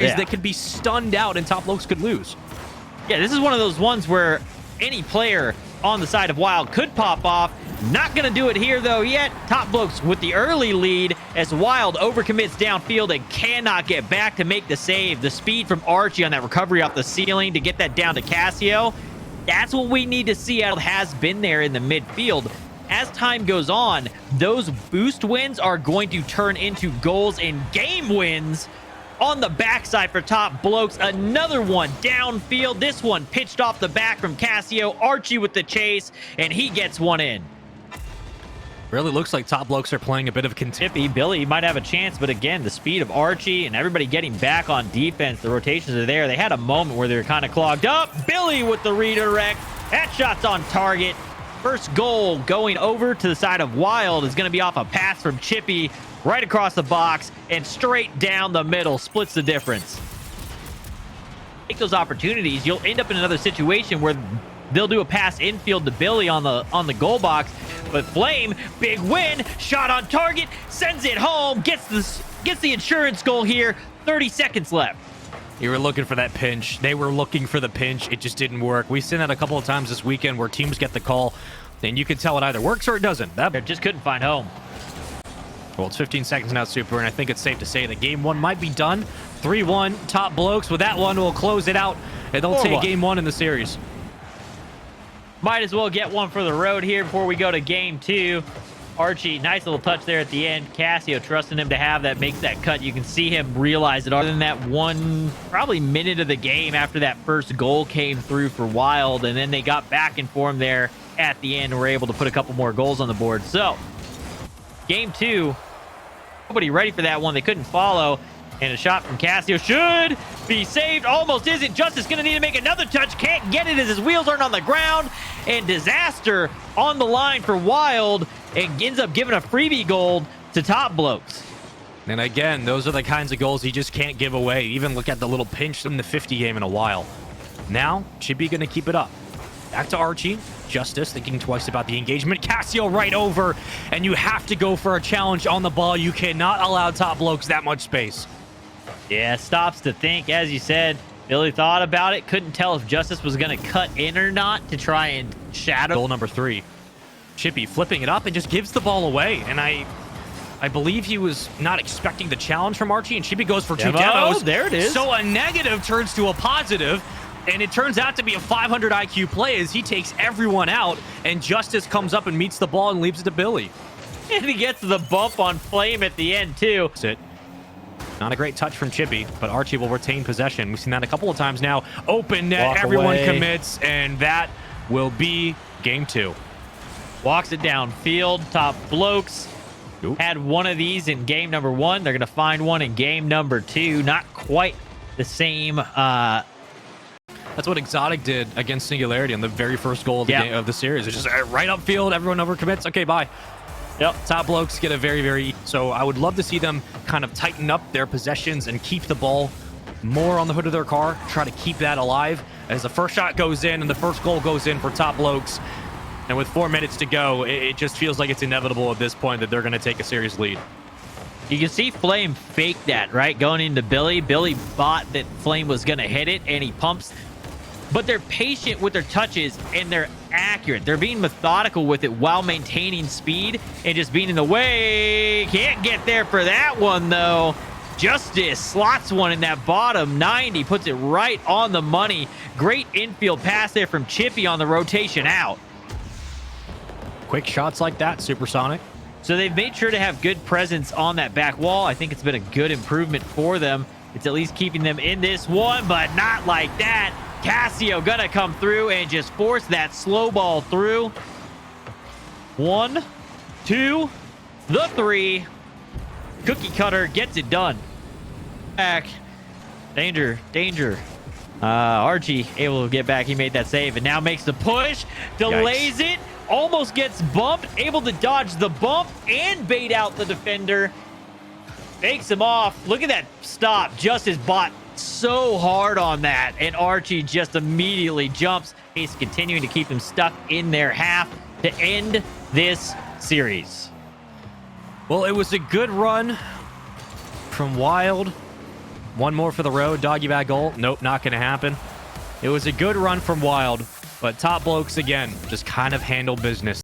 is they could be stunned out and Top Blokes could lose. Yeah, this is one of those ones where any player on the side of WYLDE could pop off. Not going to do it here, though, yet. Top Blokes with the early lead as WYLDE overcommits downfield and cannot get back to make the save. The speed from Archie on that recovery off the ceiling to get that down to Cassio. That's what we need to see out of has been there in the midfield. As time goes on, those boost wins are going to turn into goals and game wins. On the backside for Top Blokes, another one downfield. This one pitched off the back from Cassio. Archie with the chase, and he gets one in. Really looks like Top Blokes are playing a bit of Tippy. Billy might have a chance, but again, the speed of Archie and everybody getting back on defense. The rotations are there. They had a moment where they were kind of clogged up. Billy with the redirect. That shot's on target. First goal going over to the side of WYLDE is going to be off a pass from Chippy right across the box and straight down the middle. Splits the difference. Take those opportunities. You'll end up in another situation where they'll do a pass infield to Billy on the goal box. But Flame, big win, shot on target, sends it home, gets the insurance goal here. 30 seconds left. You were looking for that pinch. They were looking for the pinch. It just didn't work. We've seen that a couple of times this weekend where teams get the call, and you can tell it either works or it doesn't. That just couldn't find home. Well, it's 15 seconds now, Super, and I think it's safe to say that game one might be done. 3-1, Top Blokes. With that one, we'll close it out, and they'll take game one in the series. Might as well get one for the road here before we go to game two. Archie, nice little touch there at the end. Cassio trusting him to have that, makes that cut. You can see him realize it. Other than that one, probably minute of the game after that first goal came through for WYLDE, and then they got back in form there at the end and were able to put a couple more goals on the board. So, game two, nobody ready for that one. They couldn't follow, and a shot from Cassio should be saved. Almost isn't. Justice going to need to make another touch. Can't get it as his wheels aren't on the ground. And disaster on the line for WYLDE. And ends up giving a freebie goal to Top Blokes. And again, those are the kinds of goals he just can't give away. Even look at the little pinch in the 50 game in a while. Now, Chippy going to keep it up. Back to Archie. Justice thinking twice about the engagement. Cassio right over. And you have to go for a challenge on the ball. You cannot allow Top Blokes that much space. Yeah, stops to think. As you said, Billy thought about it. Couldn't tell if Justice was going to cut in or not to try and shadow. Goal number 3. Chippy flipping it up and just gives the ball away. And I believe he was not expecting the challenge from Archie, and Chippy goes for two demos. There it is. So a negative turns to a positive, and it turns out to be a 500 IQ play as he takes everyone out, and Justice comes up and meets the ball and leaves it to Billy. And he gets the bump on Flame at the end, too. That's it. Not a great touch from Chippy, but Archie will retain possession. We've seen that a couple of times now. Open net, everyone commits, and that will be game 2. Walks it downfield. Top Blokes had one of these in game number 1. They're going to find one in game number 2. Not quite the same. That's what Exotic did against Singularity on the very first goal of the, game, of the series. It's just right upfield. Everyone overcommits. Okay, bye. Yep. Top Blokes get a very... So I would love to see them kind of tighten up their possessions and keep the ball more on the hood of their car. Try to keep that alive as the first shot goes in and the first goal goes in for Top Blokes. And with 4 minutes to go, it just feels like it's inevitable at this point that they're going to take a serious lead. You can see Flame fake that, right? Going into Billy. Billy thought that Flame was going to hit it, and he pumps. But they're patient with their touches, and they're accurate. They're being methodical with it while maintaining speed and just being in the way. Can't get there for that one, though. Justice slots one in that bottom 90, puts it right on the money. Great infield pass there from Chippy on the rotation out. Quick shots like that, supersonic. So they've made sure to have good presence on that back wall. I think it's been a good improvement for them. It's at least keeping them in this one, but not like that. Cassio gonna come through and just force that slow ball through. 1, 2, the 3. Cookie cutter gets it done. Back. Danger. Archie able to get back. He made that save and now makes the push. Delays it. Almost gets bumped. Able to dodge the bump and bait out the defender. Fakes him off. Look at that stop. Justice bought so hard on that. And Archie just immediately jumps. He's continuing to keep him stuck in their half to end this series. Well, it was a good run from WYLDE. One more for the road. Doggy bag goal. Nope, not going to happen. It was a good run from WYLDE, but top Blokes again just kind of handle business.